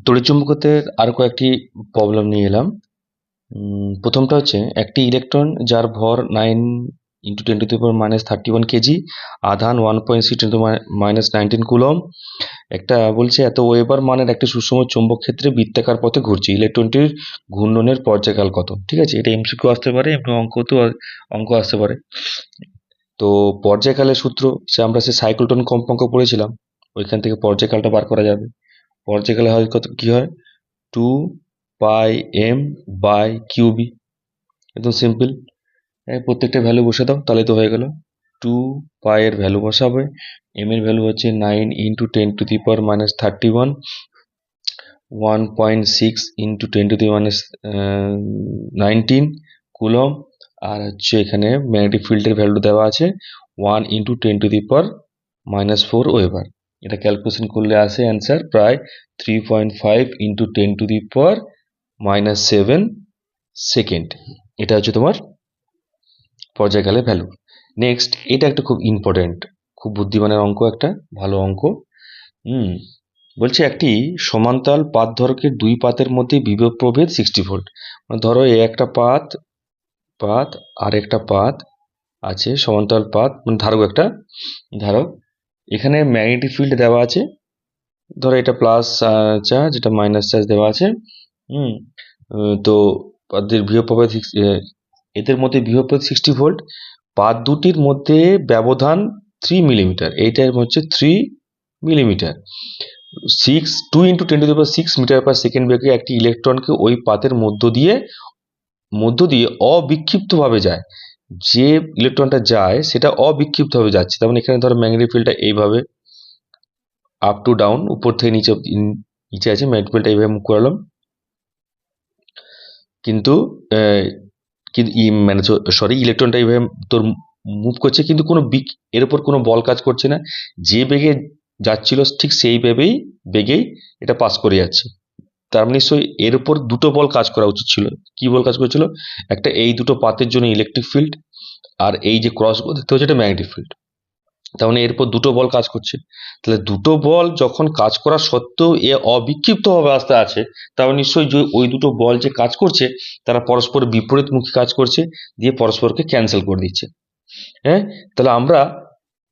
তড়িৎচুম্বকত্বের আরো কয়েকটি প্রবলেম নিয়ে এলাম। প্রথমটা হচ্ছে একটি ইলেকট্রন যার ভর 9 × 10⁻31 কেজি, আধান 1.6 × 10⁻19 একটা বলছে এত ওয়েবার মানের একটি সুষম চৌম্বক ক্ষেত্রে বৃত্তাকার পথে ঘুরছে, ইলেকট্রনটির ঘূর্ণনের পর্যায়কাল কত? ঠিক আছে, এটা এমসিকিউ আসতে পারে, এমনি অঙ্ক আসতে পারে। তো পর্যায়কালের সূত্র আমরা সাইক্লোটন কম্পাঙ্ক পড়েছিলাম, ওইখান থেকে পর্যায়কালটা বার করা যাবে। পর্যায়কালে হয় কত, কি হয়, 2πm/qb, একদম সিম্পল। প্রত্যেকটা ভ্যালু বসে দাও, তাহলে তো হয়ে গেল। 2π এর ভ্যালু বসাবে, m এর ভ্যালু হচ্ছে 9 × 10⁻31, 1.6 × 10⁻19 কুলম, আর হচ্ছে এখানে ম্যাগনেটিক ফিল্ডের ভ্যালু দেওয়া আছে 1 × 10⁻4 ওয়েবার। এটা ক্যালকুলেশন করলে আসে অ্যান্সার প্রায় 3.5 × 10⁻7 সেকেন্ড। এটা হচ্ছে তোমার পর্যায়কালের ভ্যালু। নেক্সট, এটা একটা খুব ইম্পর্টেন্ট, খুব বুদ্ধিমানের অঙ্ক, একটা ভালো অঙ্ক। বলছে একটি সমান্তরাল পাতধরকের দুই পাতের মধ্যে বিভব প্রভেদ 60 ভোল্ট। ধরো এই একটা পাত আর একটা পাত আছে, সমান্তরাল পাত, ধারক একটা ধারক। এখানে ম্যাগনেটিক ফিল্ড দেওয়া আছে, ধরো এটা প্লাস চার্জ, এটা মাইনাস চার্জ দেওয়া আছে। তো পাতের বিভব প্রভেদ, এদের মধ্যে বিভব প্রভেদ 60 ভোল্ট। পাত দুটির মধ্যে ব্যবধান 3 মিলিমিটার, এইটার হচ্ছে 3 মিলিমিটার। 2 × 10⁶ মিটার/সেকেন্ড বেগে একটি ইলেকট্রনকে ওই পাতের মধ্য দিয়ে অবিক্ষিপ্তভাবে যায়। যে ইলেকট্রনটা যায় সেটা অবিক্ষিপ্তভাবে যাচ্ছে, তার মানে এখানে ধরো ম্যাগনেটিক ফিল্ডটা এইভাবে আপ টু ডাউন, উপর থেকে নিচে আছে, ম্যাগনেটিক ফিল্ডটা এইভাবে মুভ করালাম, কিন্তু মানে সরি, ইলেকট্রনটা এইভাবে তোর মুভ করছে, কিন্তু এর উপর কোনো বল কাজ করছে না। যে বেগে যাচ্ছিল ঠিক সেই বেগেই এটা পাস করে যাচ্ছে। তার মানে নিশ্চয়ই এর উপর দুটো বল কাজ করা উচিত ছিল। কি বল কাজ করেছিল? একটা এই দুটো পাতের জন্য ইলেকট্রিক ফিল্ড, আর এই যে ক্রস দেখতে হচ্ছে এটা ম্যাগনেটিক ফিল্ড। তার মানে এরপর দুটো বল কাজ করছে। তাহলে দুটো বল যখন কাজ করা সত্ত্বেও এ অবিক্ষিপ্তভাবে আসতে আছে, তাহলে নিশ্চয়ই যে ওই দুটো বল যে কাজ করছে তারা পরস্পর বিপরীতমুখী কাজ করছে, দিয়ে পরস্পরকে ক্যান্সেল করে দিচ্ছে। হ্যাঁ,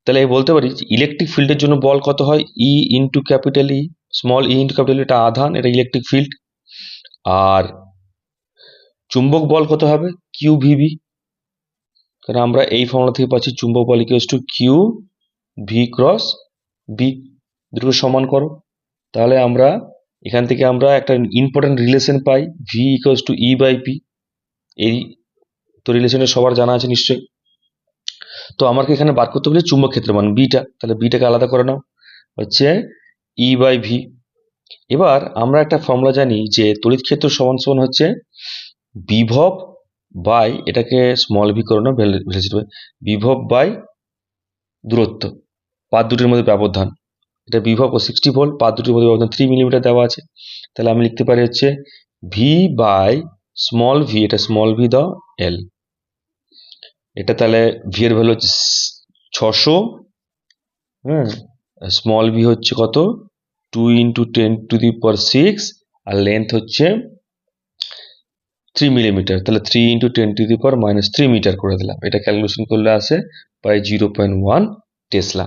তাহলে বলতে পারি ইলেকট্রিক ফিল্ডের জন্য বল কত হয়, ই ইন্টু ক্যাপিটাল ই, স্মল ই ইন্টু ক্যাপিটাল, এটা আধান, এটা ইলেকট্রিক ফিল্ড। আর চুম্বক বল কত হবে, কিউ ভিবি, কারণ আমরা এই ফর্মুলা থেকে পাচ্ছি চুম্বক বল equals to Q V cross B, দুটো সমান করো। তাহলে আমরা এখান থেকে আমরা একটা ইম্পর্টেন্ট রিলেশন পাই, V equals to E by P. এই তো রিলেশনটা সবার জানা আছে নিশ্চয়ই। তো আমাকে এখানে বার করতে বলে চুম্বক ক্ষেত্র মান বিটা, তাহলে বিটাকে আলাদা করে নাও, হচ্ছে ই বাই ভি। এবার আমরা একটা ফর্মুলা জানি যে তড়িৎ ক্ষেত্র সমান সমান হচ্ছে বিভব বাই, এটাকে স্মল ভি করে নাও, বিভব বাই দূরত্ব, পাত দুটির মধ্যে ব্যবধান। এটা বিভব ও 60 ভোল্ট, পাত দুটির মধ্যে ব্যবধান 3 মিলিমিটার দেওয়া আছে। তাহলে আমি লিখতে পারি হচ্ছে ভি বাই স্মল ভি, এটা স্মল ভি দাও এল। এটা তাহলে ভি এর ভ্যালু হচ্ছে 600, স্মল ভি হচ্ছে কত, 2 × 10⁶, আর লেন্থ হচ্ছে 3 মিলিমিটার, তাহলে 3 × 10⁻³ মিটার করে দিলাম। এটা ক্যালকুলেশন করলে আসে প্রায় 0.1 টেসলা।